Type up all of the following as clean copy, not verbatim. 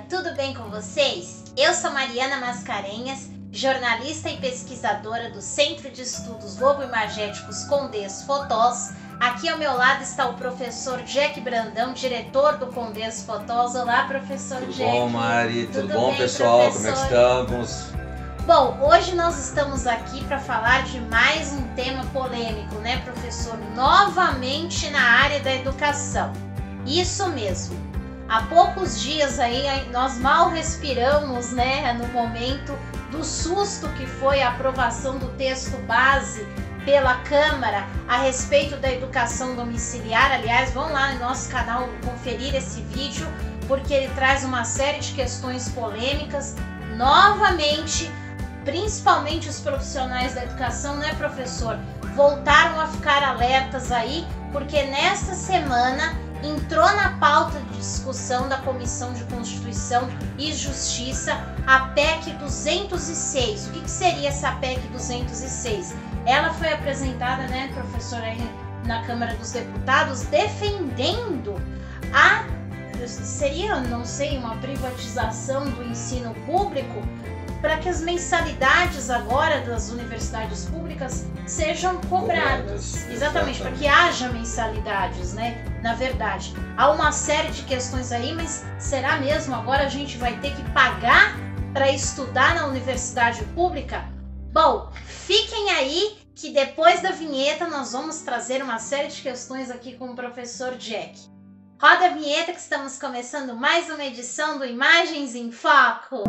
tudo bem com vocês? Eu sou Mariana Mascarenhas, jornalista e pesquisadora do Centro de Estudos Lobo-Imagéticos Condés Fotos. Aqui ao meu lado está o professor Jack Brandão, diretor do Condés Fotos. Olá, professor Jack. Tudo bom, Mari? Tudo bom, bem, pessoal? professor? Como é que estamos? Bom, hoje nós estamos aqui para falar de mais um tema polêmico, né, professor? Novamente na área da educação. Isso mesmo. Há poucos dias aí nós mal respiramos, né, no momento do susto que foi a aprovação do texto base pela Câmara a respeito da educação domiciliar. Aliás, vão lá no nosso canal conferir esse vídeo, porque ele traz uma série de questões polêmicas. Novamente, principalmente os profissionais da educação, né, professor, voltaram a ficar alertas aí, porque nesta semana entrou na pauta de discussão da Comissão de Constituição e Justiça a PEC 206. O que seria essa PEC 206? Ela foi apresentada, né, professor, aí na Câmara dos Deputados, defendendo seria, não sei, uma privatização do ensino público, para que as mensalidades agora das universidades públicas sejam cobradas. Exatamente, para que haja mensalidades, né? Na verdade, há uma série de questões aí, mas será mesmo agora a gente vai ter que pagar para estudar na universidade pública? Bom, fiquem aí que depois da vinheta nós vamos trazer uma série de questões aqui com o professor Jack. Roda a vinheta que estamos começando mais uma edição do Imagens em Foco.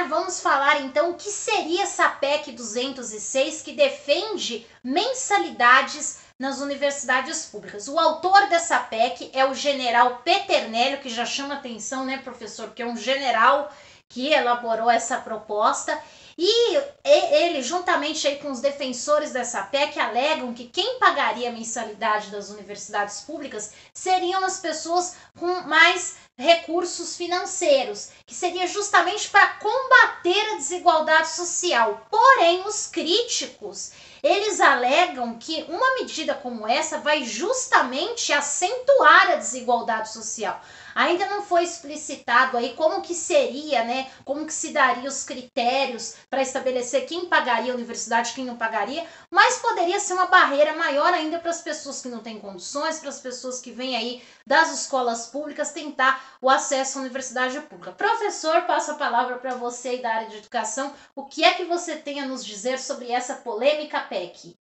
Vamos falar então o que seria essa PEC 206 que defende mensalidades nas universidades públicas. O autor dessa PEC é o general Peternélio, que já chama atenção, né, professor, que é um general que elaborou essa proposta. E ele, juntamente aí com os defensores dessa PEC, alegam que quem pagaria a mensalidade das universidades públicas seriam as pessoas com mais recursos financeiros, que seria justamente para combater a desigualdade social. Porém, os críticos, eles alegam que uma medida como essa vai justamente acentuar a desigualdade social. Ainda não foi explicitado aí como que seria, né, como que se daria os critérios para estabelecer quem pagaria a universidade, quem não pagaria, mas poderia ser uma barreira maior ainda para as pessoas que não têm condições, para as pessoas que vêm aí das escolas públicas tentar o acesso à universidade pública. Professor, passo a palavra para você aí da área de educação. O que é que você tem a nos dizer sobre essa polêmica PEC?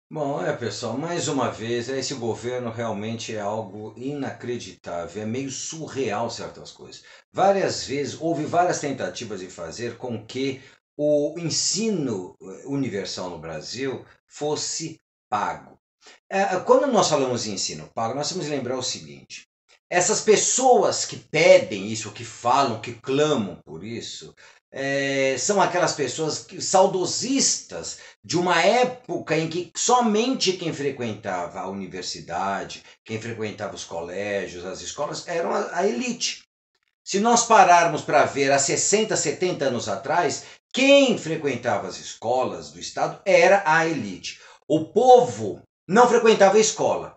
Bom, pessoal, mais uma vez, esse governo realmente é algo inacreditável, é meio surreal certas coisas. Várias vezes, houve várias tentativas de fazer com que o ensino universal no Brasil fosse pago. Quando nós falamos em ensino pago, nós temos que lembrar o seguinte: essas pessoas que pedem isso, que falam, que clamam por isso, são aquelas pessoas saudosistas de uma época em que somente quem frequentava a universidade, quem frequentava os colégios, as escolas, eram a elite. Se nós pararmos para ver há 60, 70 anos atrás, quem frequentava as escolas do Estado era a elite. O povo não frequentava a escola.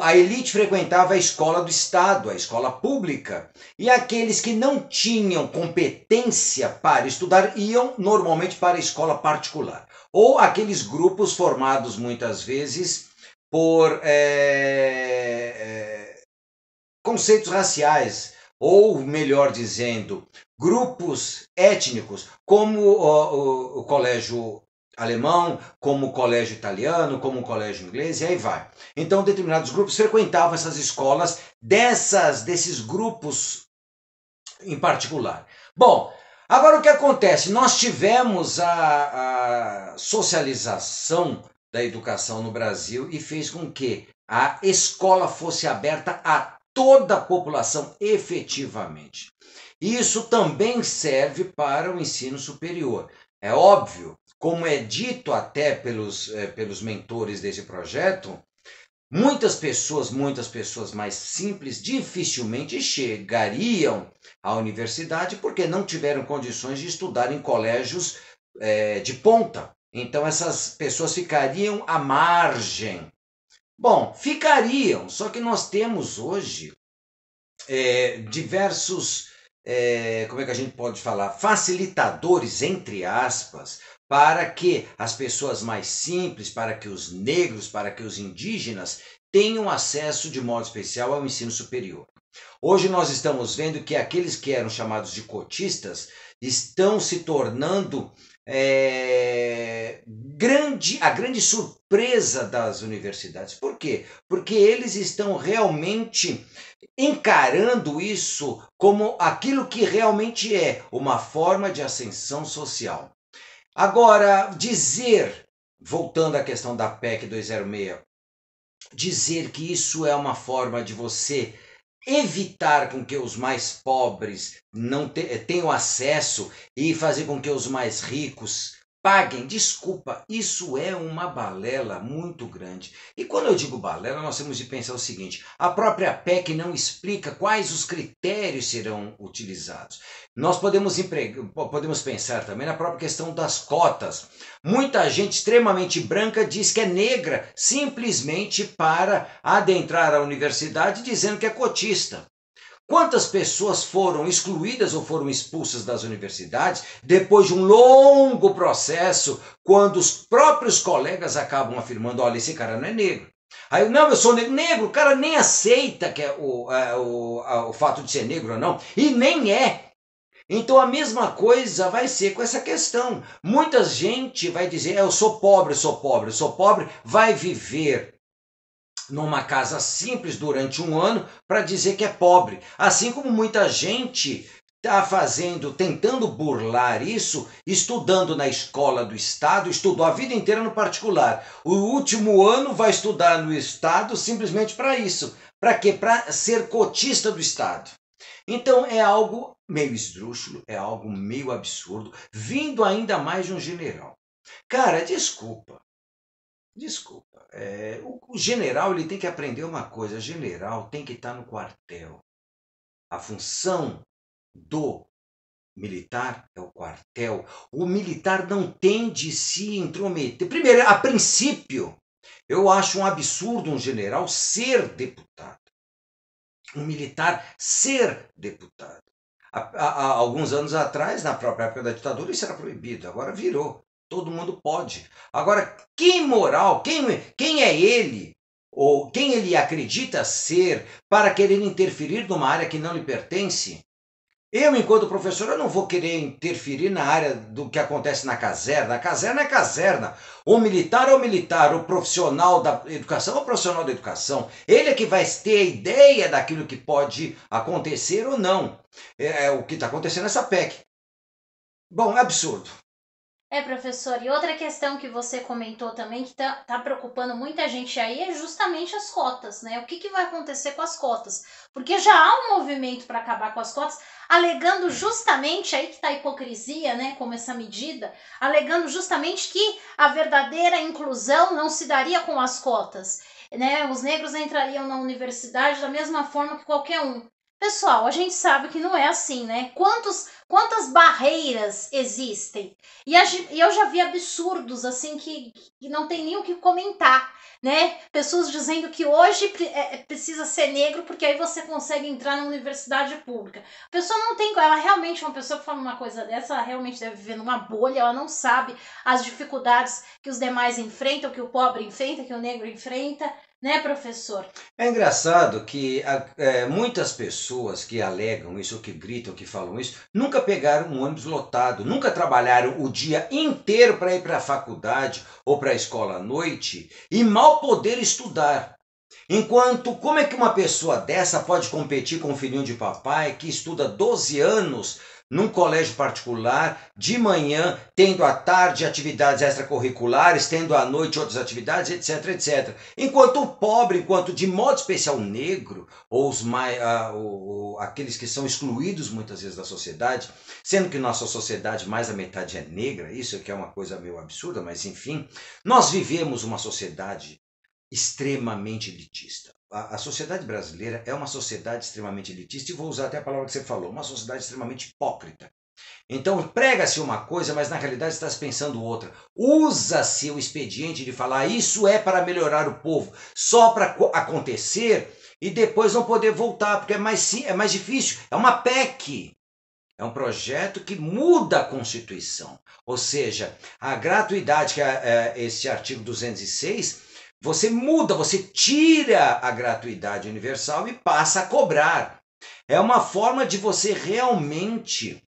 A elite frequentava a escola do Estado, a escola pública, e aqueles que não tinham competência para estudar iam normalmente para a escola particular. Ou aqueles grupos formados muitas vezes por conceitos raciais, ou melhor dizendo, grupos étnicos, como o colégio alemão, como o colégio italiano, como o colégio inglês, e aí vai. Então, determinados grupos frequentavam essas escolas desses grupos em particular. Bom, agora o que acontece? Nós tivemos a socialização da educação no Brasil e fez com que a escola fosse aberta a toda a população efetivamente. Isso também serve para o ensino superior. É óbvio, como é dito até pelos mentores desse projeto, muitas pessoas mais simples dificilmente chegariam à universidade porque não tiveram condições de estudar em colégios de ponta. Então essas pessoas ficariam à margem. Bom, ficariam, só que nós temos hoje diversos, como é que a gente pode falar, facilitadores, entre aspas, para que as pessoas mais simples, para que os negros, para que os indígenas tenham acesso de modo especial ao ensino superior. Hoje nós estamos vendo que aqueles que eram chamados de cotistas estão se tornando a grande surpresa das universidades. Por quê? Porque eles estão realmente encarando isso como aquilo que realmente é uma forma de ascensão social. Agora, voltando à questão da PEC 206, dizer que isso é uma forma de você evitar com que os mais pobres não tenham acesso e fazer com que os mais ricos paguem, desculpa, isso é uma balela muito grande. E quando eu digo balela, nós temos de pensar o seguinte: a própria PEC não explica quais os critérios serão utilizados. Nós podemos pensar também na própria questão das cotas. Muita gente extremamente branca diz que é negra simplesmente para adentrar a universidade dizendo que é cotista. Quantas pessoas foram excluídas ou foram expulsas das universidades depois de um longo processo, quando os próprios colegas acabam afirmando: olha, esse cara não é negro. Aí, não, eu sou negro. Negro, o cara nem aceita que é o fato de ser negro ou não, e nem é. Então a mesma coisa vai ser com essa questão. Muita gente vai dizer: eu sou pobre, eu sou pobre, eu sou pobre, vai viver numa casa simples durante um ano para dizer que é pobre. Assim como muita gente está tentando burlar isso, estudando na escola do Estado, estudou a vida inteira no particular. O último ano vai estudar no Estado simplesmente para isso. Para quê? Para ser cotista do Estado. Então é algo meio esdrúxulo, é algo meio absurdo, vindo ainda mais de um general. Cara, desculpa. O general ele tem que aprender uma coisa: general tem que estar no quartel. A função do militar é o quartel. O militar não tem de se intrometer. Primeiro, a princípio, eu acho um absurdo um general ser deputado. Um militar ser deputado. Há alguns anos atrás, na própria época da ditadura, isso era proibido. Agora virou. Todo mundo pode. Agora, que moral, quem é ele, ou quem ele acredita ser, para querer interferir numa área que não lhe pertence? Eu, enquanto professor, eu não vou querer interferir na área do que acontece na caserna. A caserna é caserna. O militar é o militar, o profissional da educação é o profissional da educação. Ele é que vai ter a ideia daquilo que pode acontecer ou não. É o que está acontecendo nessa PEC. Bom, é absurdo. Professor, e outra questão que você comentou também, que tá preocupando muita gente aí, é justamente as cotas, né? O que vai acontecer com as cotas? Porque já há um movimento para acabar com as cotas, alegando justamente, aí que tá a hipocrisia, né, como essa medida, alegando justamente que a verdadeira inclusão não se daria com as cotas, né? Os negros entrariam na universidade da mesma forma que qualquer um. Pessoal, a gente sabe que não é assim, né? Quantas barreiras existem? E eu já vi absurdos, assim, que não tem nem o que comentar, né? Pessoas dizendo que hoje precisa ser negro porque aí você consegue entrar na universidade pública. A pessoa não tem... Ela realmente, uma pessoa que fala uma coisa dessa, ela realmente deve viver numa bolha, ela não sabe as dificuldades que os demais enfrentam, que o pobre enfrenta, que o negro enfrenta, né, professor? É engraçado que muitas pessoas que alegam isso, que gritam, que falam isso, nunca pegaram um ônibus lotado, nunca trabalharam o dia inteiro para ir para a faculdade ou para a escola à noite e mal poder estudar. Enquanto, como é que uma pessoa dessa pode competir com um filhinho de papai que estuda 12 anos num colégio particular, de manhã, tendo à tarde atividades extracurriculares, tendo à noite outras atividades, etc, etc. Enquanto o pobre, enquanto de modo especial o negro, ou aqueles que são excluídos muitas vezes da sociedade, sendo que nossa sociedade mais da metade é negra, isso que é uma coisa meio absurda, mas enfim, nós vivemos uma sociedade extremamente elitista. A sociedade brasileira é uma sociedade extremamente elitista, e vou usar até a palavra que você falou, uma sociedade extremamente hipócrita. Então prega-se uma coisa, mas na realidade está se pensando outra. Usa-se o expediente de falar isso é para melhorar o povo, só para acontecer e depois não poder voltar, porque é mais difícil. É uma PEC. É um projeto que muda a Constituição. Ou seja, a gratuidade, que é esse artigo 206, você muda, você tira a gratuidade universal e passa a cobrar. É uma forma de você realmente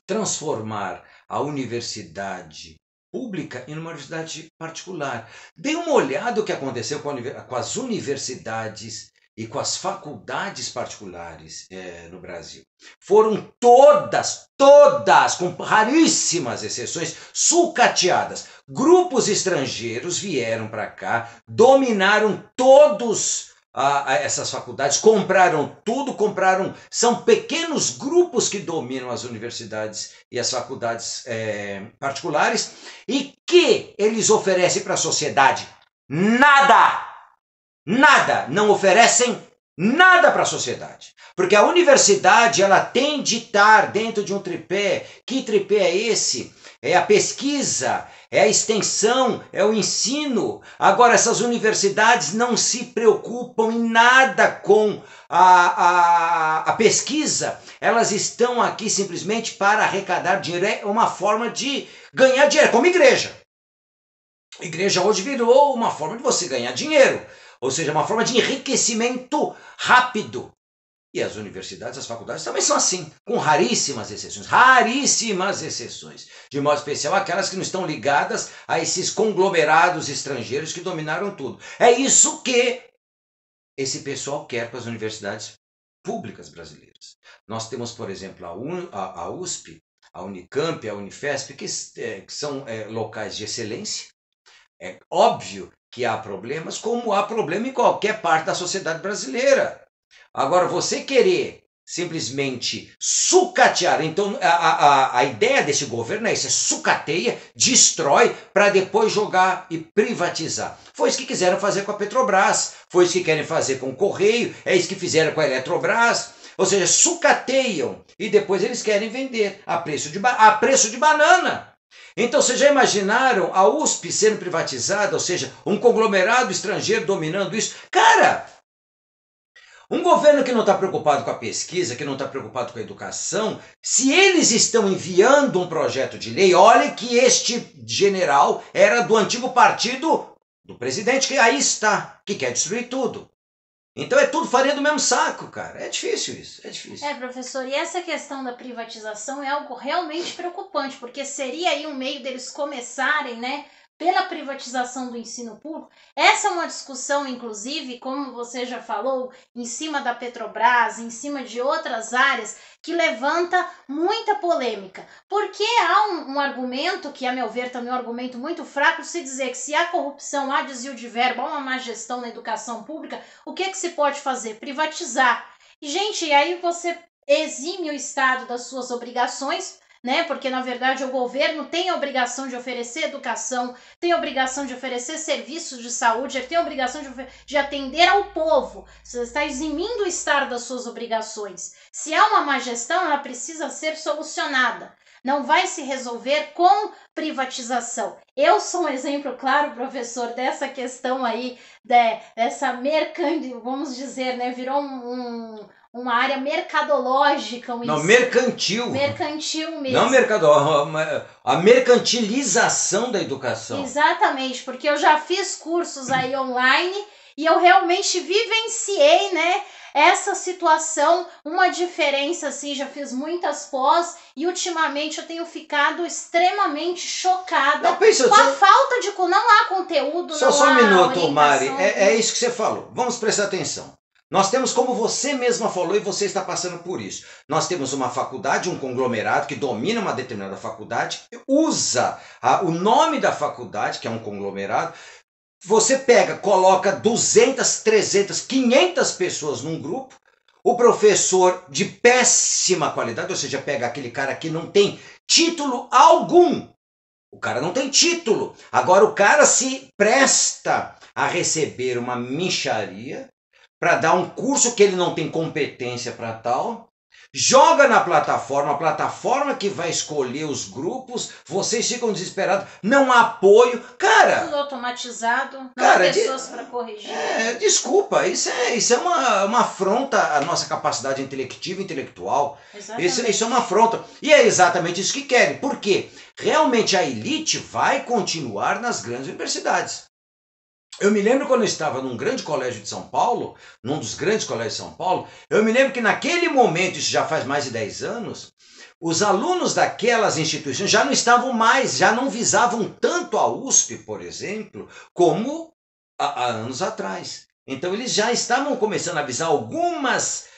transformar a universidade pública em uma universidade particular. Dê uma olhada no que aconteceu com as universidades e com as faculdades particulares no Brasil. Foram todas, com raríssimas exceções, sucateadas. Grupos estrangeiros vieram para cá, dominaram todos essas faculdades, compraram tudo, são pequenos grupos que dominam as universidades e as faculdades particulares, e que eles oferecem para a sociedade nada, não oferecem nada para a sociedade, porque a universidade ela tem de estar dentro de um tripé. Que tripé é esse? É a pesquisa, é a extensão, é o ensino. Agora, essas universidades não se preocupam em nada com a pesquisa. Elas estão aqui simplesmente para arrecadar dinheiro. É uma forma de ganhar dinheiro, como igreja. A igreja hoje virou uma forma de você ganhar dinheiro, ou seja, uma forma de enriquecimento rápido. E as universidades, as faculdades também são assim, com raríssimas exceções, de modo especial aquelas que não estão ligadas a esses conglomerados estrangeiros que dominaram tudo. É isso que esse pessoal quer com as universidades públicas brasileiras. Nós temos, por exemplo, a USP, a Unicamp, a Unifesp, que são locais de excelência. É óbvio que há problemas, como há problema em qualquer parte da sociedade brasileira. Agora, você querer simplesmente sucatear, então a ideia desse governo é isso, sucateia, destrói, para depois jogar e privatizar. Foi isso que quiseram fazer com a Petrobras, foi isso que querem fazer com o Correio, é isso que fizeram com a Eletrobras, ou seja, sucateiam e depois eles querem vender a preço de banana. Então, vocês já imaginaram a USP sendo privatizada, ou seja, um conglomerado estrangeiro dominando isso? Cara, um governo que não está preocupado com a pesquisa, que não está preocupado com a educação, se eles estão enviando um projeto de lei, olha que este general era do antigo partido do presidente, que aí está, que quer destruir tudo. Então é tudo farinha do mesmo saco, cara. É difícil isso, é difícil. Professor, e essa questão da privatização é algo realmente preocupante, porque seria aí um meio deles começarem, né, pela privatização do ensino público. Essa é uma discussão, inclusive, como você já falou, em cima da Petrobras, em cima de outras áreas, que levanta muita polêmica. Porque há um argumento, que a meu ver também é um argumento muito fraco, se dizer que se há corrupção, há desvio de verba, há uma má gestão na educação pública, o que se pode fazer? Privatizar. E, gente, aí você exime o Estado das suas obrigações, né? Porque, na verdade, o governo tem a obrigação de oferecer educação, tem a obrigação de oferecer serviços de saúde, tem a obrigação de atender ao povo. Você está eximindo o Estado das suas obrigações. Se há uma má gestão, ela precisa ser solucionada. Não vai se resolver com privatização. Eu sou um exemplo claro, professor, dessa questão aí, dessa vamos dizer, né? Virou uma área mercadológica. Não, mercantil. Mercantil mesmo. Não mercadológica, a mercantilização da educação. Exatamente, porque eu já fiz cursos aí online e eu realmente vivenciei, né, essa situação, uma diferença assim, já fiz muitas pós e ultimamente eu tenho ficado extremamente chocada com a falta de... Não há conteúdo, só um minuto, Mari, é isso que você falou, vamos prestar atenção. Nós temos, como você mesma falou, e você está passando por isso, nós temos uma faculdade, um conglomerado que domina uma determinada faculdade, usa o nome da faculdade, que é um conglomerado, você pega, coloca 200, 300, 500 pessoas num grupo, o professor de péssima qualidade, ou seja, pega aquele cara que não tem título algum, o cara não tem título, agora o cara se presta a receber uma mixaria para dar um curso que ele não tem competência para tal, joga na plataforma, a plataforma que vai escolher os grupos, vocês ficam desesperados, não há apoio. Cara, tudo automatizado, não há cara, pessoas para corrigir. Desculpa, isso é uma afronta à nossa capacidade intelectiva e intelectual. Isso é uma afronta. E é exatamente isso que querem. Por quê? Realmente a elite vai continuar nas grandes universidades. Eu me lembro quando eu estava num grande colégio de São Paulo, num dos grandes colégios de São Paulo, eu me lembro que naquele momento, isso já faz mais de 10 anos, os alunos daquelas instituições já não estavam mais, já não visavam tanto a USP, por exemplo, como há anos atrás. Então eles já estavam começando a visar algumas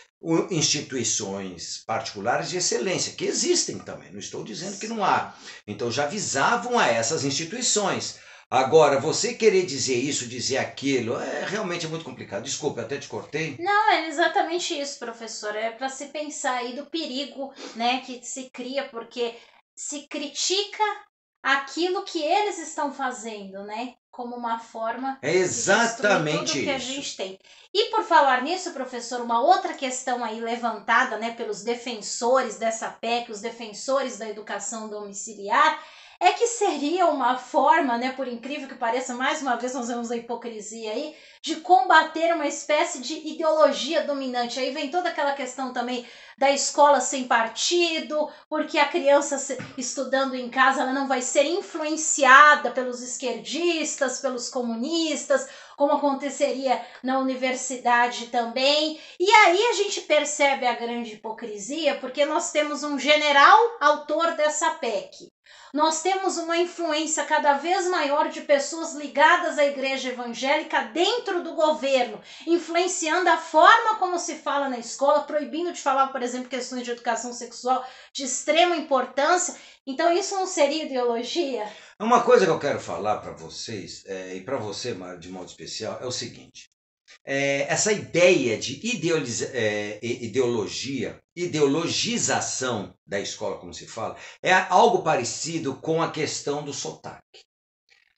instituições particulares de excelência, que existem também, não estou dizendo que não há. Então já visavam a essas instituições. Agora, você querer dizer isso, dizer aquilo, realmente muito complicado. Desculpa, até te cortei. Não, é exatamente isso, professor. É para se pensar aí do perigo, né, que se cria, porque se critica aquilo que eles estão fazendo, né, como uma forma de destruir tudo que a gente tem. E por falar nisso, professor, uma outra questão aí levantada, né, pelos defensores dessa PEC, os defensores da educação domiciliar, é que seria uma forma, né, por incrível que pareça, mais uma vez nós vemos a hipocrisia aí, de combater uma espécie de ideologia dominante. Aí vem toda aquela questão também da escola sem partido, porque a criança estudando em casa ela não vai ser influenciada pelos esquerdistas, pelos comunistas, como aconteceria na universidade também. E aí a gente percebe a grande hipocrisia, porque nós temos um general autor dessa PEC. Nós temos uma influência cada vez maior de pessoas ligadas à igreja evangélica dentro do governo, influenciando a forma como se fala na escola, proibindo de falar, por exemplo, questões de educação sexual de extrema importância. Então isso não seria ideologia? Uma coisa que eu quero falar para vocês, e para você de modo especial, é o seguinte. Essa ideia de ideologização da escola, como se fala, é algo parecido com a questão do sotaque.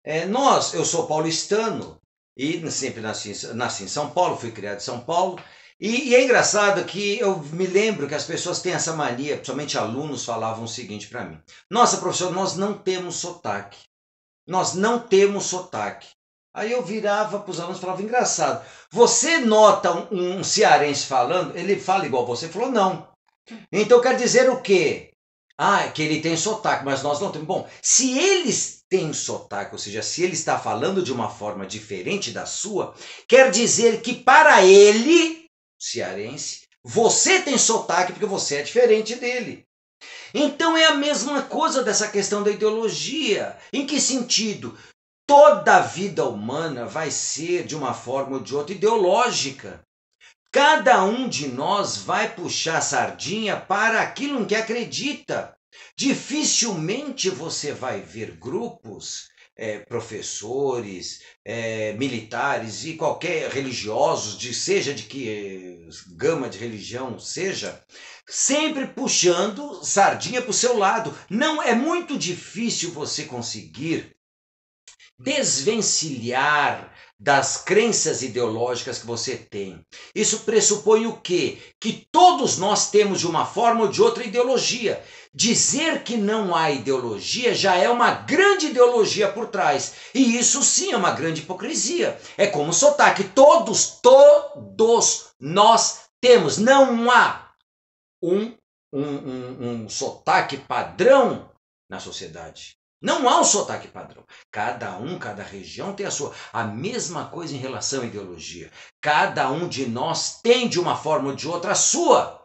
Eu sou paulistano e sempre nasci em São Paulo, fui criado em São Paulo, e é engraçado que eu me lembro que as pessoas têm essa mania, principalmente alunos falavam o seguinte para mim: nossa, professor, nós não temos sotaque. Nós não temos sotaque. Aí eu virava para os alunos e falava, engraçado, você nota um cearense falando, ele fala igual você? Falou, não. Então quer dizer o quê? Que ele tem sotaque, mas nós não temos. Bom, se eles têm sotaque, ou seja, se ele está falando de uma forma diferente da sua, quer dizer que para ele, cearense, você tem sotaque porque você é diferente dele. Então é a mesma coisa dessa questão da ideologia. Em que sentido? Toda a vida humana vai ser, de uma forma ou de outra, ideológica. Cada um de nós vai puxar a sardinha para aquilo em que acredita. Dificilmente você vai ver grupos, professores, militares e qualquer religiosos, seja de que gama de religião seja, sempre puxando sardinha para o seu lado. Não é muito difícil você conseguir desvencilhar das crenças ideológicas que você tem. Isso pressupõe o quê? Que todos nós temos de uma forma ou de outra ideologia. Dizer que não há ideologia já é uma grande ideologia por trás. E isso sim é uma grande hipocrisia. É como sotaque. Todos nós temos. Não há um sotaque padrão na sociedade. Não há um sotaque padrão. Cada região tem a sua. A mesma coisa em relação à ideologia. Cada um de nós tem de uma forma ou de outra a sua.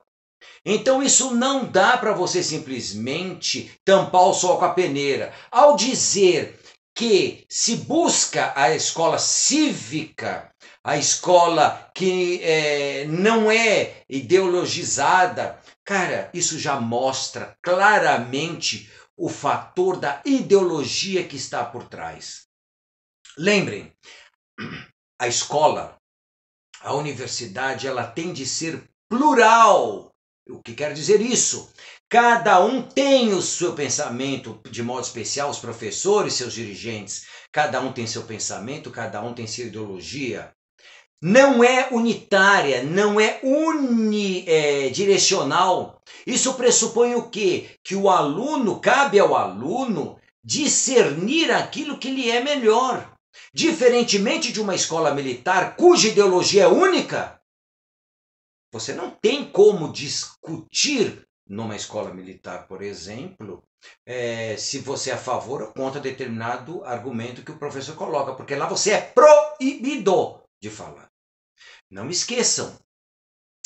Então isso não dá para você simplesmente tampar o sol com a peneira. Ao dizer que se busca a escola cívica, a escola que não é ideologizada, cara, isso já mostra claramente o fator da ideologia que está por trás. Lembrem, a escola, a universidade, ela tem de ser plural. O que quer dizer isso? Cada um tem o seu pensamento, de modo especial, os professores, seus dirigentes. cada um tem seu pensamento, cada um tem sua ideologia. Não é unitária, não é unidirecional. Isso pressupõe o quê? Que o aluno, cabe ao aluno discernir aquilo que lhe é melhor. Diferentemente de uma escola militar cuja ideologia é única, você não tem como discutir numa escola militar, por exemplo, se você é a favor ou contra determinado argumento que o professor coloca, porque lá você é proibido de falar. Não me esqueçam,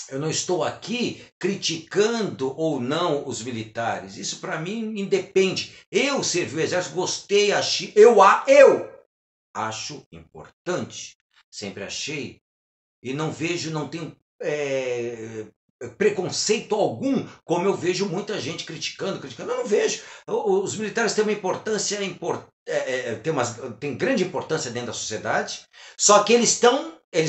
eu não estou aqui criticando ou não os militares. Isso para mim independe. Eu servi o exército, gostei, achei, eu acho importante. Sempre achei e não vejo, não tenho preconceito algum, como eu vejo muita gente criticando. Eu não vejo. Os militares têm uma importância, tem grande importância dentro da sociedade, só que eles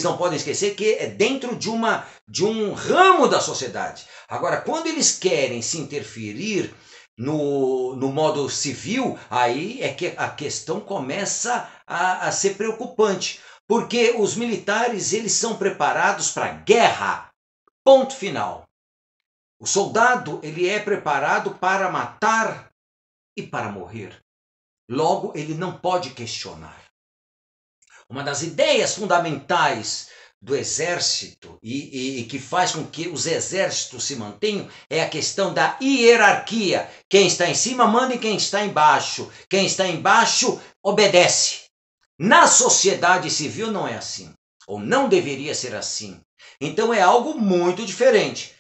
não podem esquecer que é dentro de um ramo da sociedade. Agora, quando eles querem se interferir no modo civil, aí é que a questão começa a ser preocupante. Porque os militares, eles são preparados para guerra. Ponto final. O soldado, ele é preparado para matar e para morrer. Logo, ele não pode questionar. Uma das ideias fundamentais do exército e que faz com que os exércitos se mantenham é a questão da hierarquia. Quem está em cima manda e quem está embaixo. Quem está embaixo obedece. Na sociedade civil não é assim, ou não deveria ser assim. Então é algo muito diferente.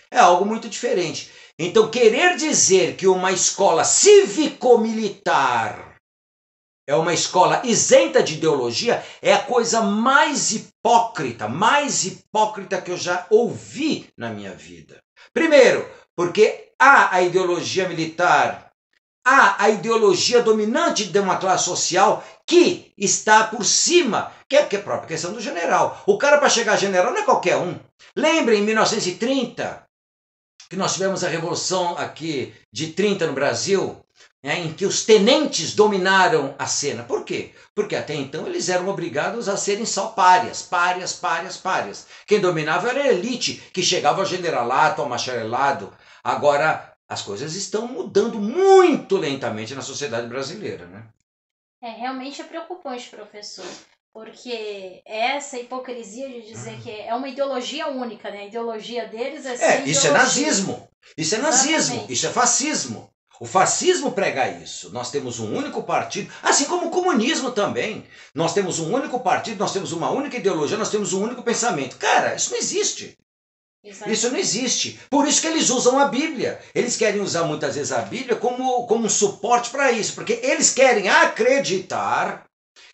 Então querer dizer que uma escola cívico-militar é uma escola isenta de ideologia é a coisa mais hipócrita que eu já ouvi na minha vida. Primeiro, porque há a ideologia militar, há a ideologia dominante de uma classe social que está por cima, que é a própria questão do general. O cara, para chegar a general, não é qualquer um. Lembrem, em 1930, que nós tivemos a Revolução aqui de 30 no Brasil, em que os tenentes dominaram a cena. Por quê? Porque até então eles eram obrigados a serem só párias. Quem dominava era a elite, que chegava ao generalato, ao bacharelado. Agora, as coisas estão mudando muito lentamente na sociedade brasileira, né? Realmente é preocupante, professor, porque essa hipocrisia de dizer que é uma ideologia única, né? A ideologia deles é ser isso é nazismo, isso é nazismo, isso é fascismo. O fascismo prega isso. Nós temos um único partido, assim como o comunismo também. Nós temos um único partido, nós temos uma única ideologia, nós temos um único pensamento. Cara, isso não existe. Exatamente. Isso não existe. Por isso que eles usam a Bíblia. Eles querem usar muitas vezes a Bíblia como um suporte para isso, porque eles querem acreditar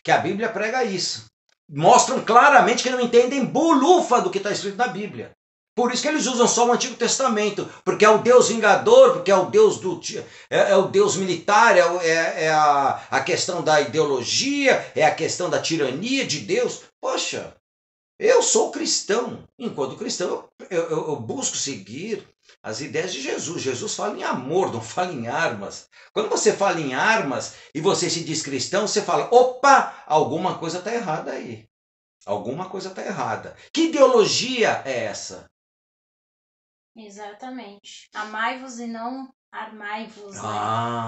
que a Bíblia prega isso. Mostram claramente que não entendem bulufa do que está escrito na Bíblia. Por isso que eles usam só o Antigo Testamento, porque é o Deus vingador, porque é o Deus é o Deus militar, é a questão da ideologia, é a questão da tirania de Deus. Poxa, eu sou cristão. Enquanto cristão, eu busco seguir as ideias de Jesus. Jesus fala em amor, não fala em armas. Quando você fala em armas e você se diz cristão, você fala, opa, alguma coisa está errada aí. Alguma coisa está errada. Que ideologia é essa? Exatamente. Amai-vos e não armai-vos.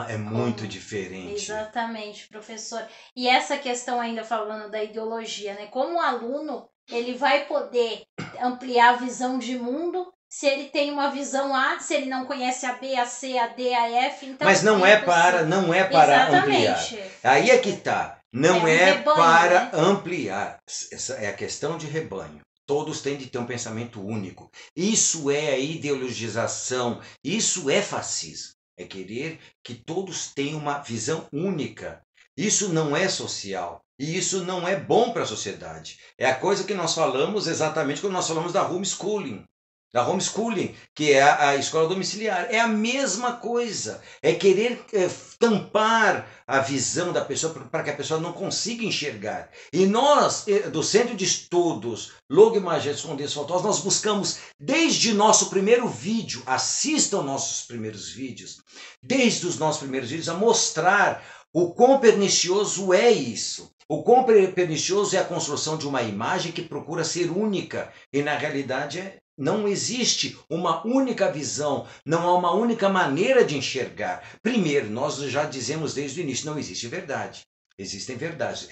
É muito diferente. Exatamente, professor. E essa questão ainda falando da ideologia, né? Como o aluno, ele vai poder ampliar a visão de mundo se ele tem uma visão A, se ele não conhece a B, a C, a D, a F, então... Mas não é para ampliar. Aí é que está. Não é rebanho, para ampliar. Essa é a questão de rebanho. Todos têm de ter um pensamento único. Isso é a ideologização, isso é fascismo. É querer que todos tenham uma visão única. Isso não é social. E isso não é bom para a sociedade. É a coisa que nós falamos exatamente quando nós falamos da homeschooling. Da homeschooling, que é a escola domiciliar. É a mesma coisa. É querer tampar a visão da pessoa para que a pessoa não consiga enxergar. E nós, do Centro de Estudos Logo Magés com Deus Faltosos, nós buscamos desde nosso primeiro vídeo, assistam nossos primeiros vídeos, desde os nossos primeiros vídeos, a mostrar o quão pernicioso é isso. O quão pernicioso é a construção de uma imagem que procura ser única e na realidade não existe uma única visão, não há uma única maneira de enxergar. Primeiro, nós já dizemos desde o início, não existe verdade. Existem verdades.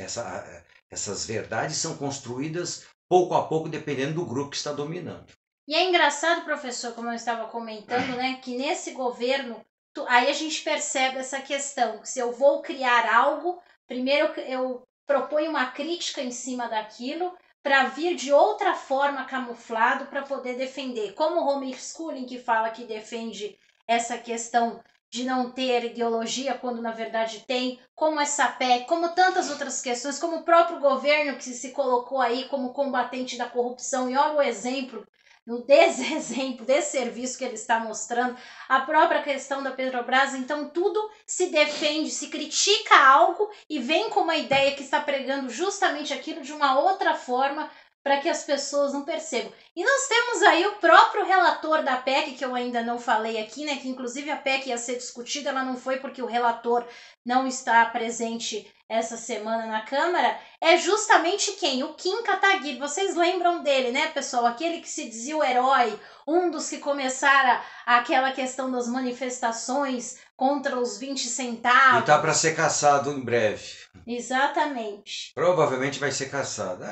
Essas verdades são construídas pouco a pouco, dependendo do grupo que está dominando. E é engraçado, professor, como eu estava comentando, né, que nesse governo, aí a gente percebe essa questão, que se eu vou criar algo, primeiro eu proponho uma crítica em cima daquilo, para vir de outra forma camuflado para poder defender. Como o homeschooling, que fala que defende essa questão de não ter ideologia, quando na verdade tem, como essa PEC, como tantas outras questões, como o próprio governo que se colocou aí como combatente da corrupção, e olha o exemplo, no desexemplo desse serviço que ele está mostrando, a própria questão da Petrobras. Então tudo se defende, se critica algo e vem com uma ideia que está pregando justamente aquilo de uma outra forma para que as pessoas não percebam. E nós temos aí o próprio relator da PEC, que eu ainda não falei aqui, né, que inclusive a PEC ia ser discutida, ela não foi porque o relator não está presente essa semana na Câmara, é justamente quem? O Kim Kataguiri. Vocês lembram dele, né, pessoal? Aquele que se dizia o herói, um dos que começaram aquela questão das manifestações contra os 20 centavos. E tá para ser caçado em breve. Exatamente. Provavelmente vai ser caçado.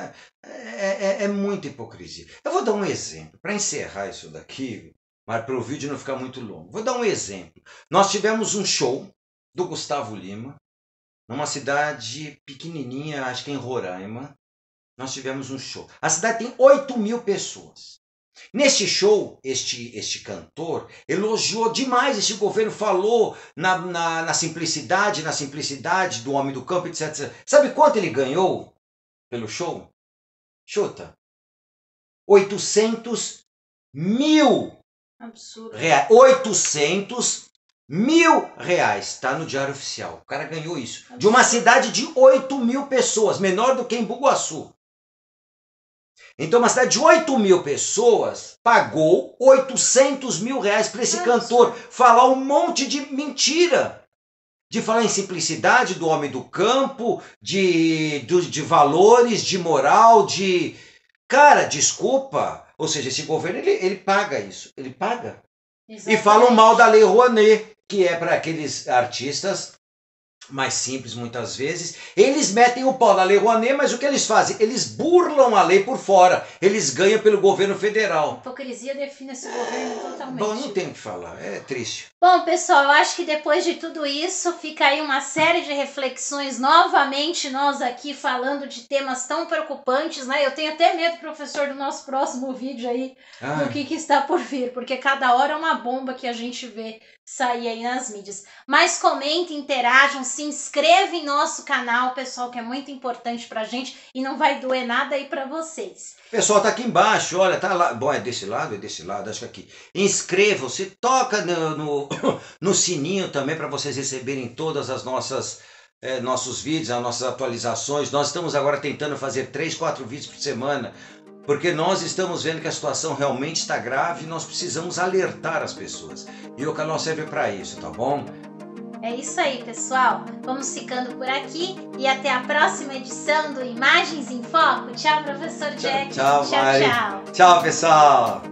É muita hipocrisia. Eu vou dar um exemplo. Para encerrar isso daqui, mas para o vídeo não ficar muito longo. Vou dar um exemplo. Nós tivemos um show do Gustavo Lima, numa cidade pequenininha, acho que em Roraima. Nós tivemos um show. A cidade tem 8.000 pessoas. Neste show, este cantor elogiou demais este governo, falou na simplicidade do homem do campo, etc. Sabe quanto ele ganhou pelo show? Chuta. 800 mil. Absurdo. 800 mil reais. Está no Diário Oficial. O cara ganhou isso. Absurdo. De uma cidade de 8.000 pessoas, menor do que em Bugaçu. Então, uma cidade de 8.000 pessoas pagou 800 mil reais para esse cantor falar um monte de mentira. De falar em simplicidade do homem do campo, de valores, de moral, de... Cara, desculpa. Ou seja, esse governo, ele paga isso. Ele paga. Exatamente. E falam mal da Lei Rouanet, que é para aqueles artistas mais simples, muitas vezes. Eles metem o pau na Lei Rouanet, mas o que eles fazem? Eles burlam a lei por fora. Eles ganham pelo governo federal. A hipocrisia define esse governo totalmente. Bom, não tem o que falar. É triste. Bom, pessoal, eu acho que depois de tudo isso, fica aí uma série de reflexões. Novamente, nós aqui falando de temas tão preocupantes, né? Eu tenho até medo, professor, do nosso próximo vídeo aí, do que está por vir, porque cada hora é uma bomba que a gente vê sair aí nas mídias. Mas comentem, interajam, se inscrevam em nosso canal, pessoal, que é muito importante pra gente e não vai doer nada aí pra vocês. Pessoal, tá aqui embaixo, olha, tá lá. Bom, é desse lado, acho que aqui. Inscrevam-se, toca no sininho também para vocês receberem todas as nossos vídeos, as nossas atualizações. Nós estamos agora tentando fazer 3, 4 vídeos por semana, porque nós estamos vendo que a situação realmente está grave e nós precisamos alertar as pessoas. E o canal serve para isso, tá bom? É isso aí, pessoal. Vamos ficando por aqui e até a próxima edição do Imagens em Foco. Tchau, professor Jack. Tchau, tchau. Tchau, pessoal.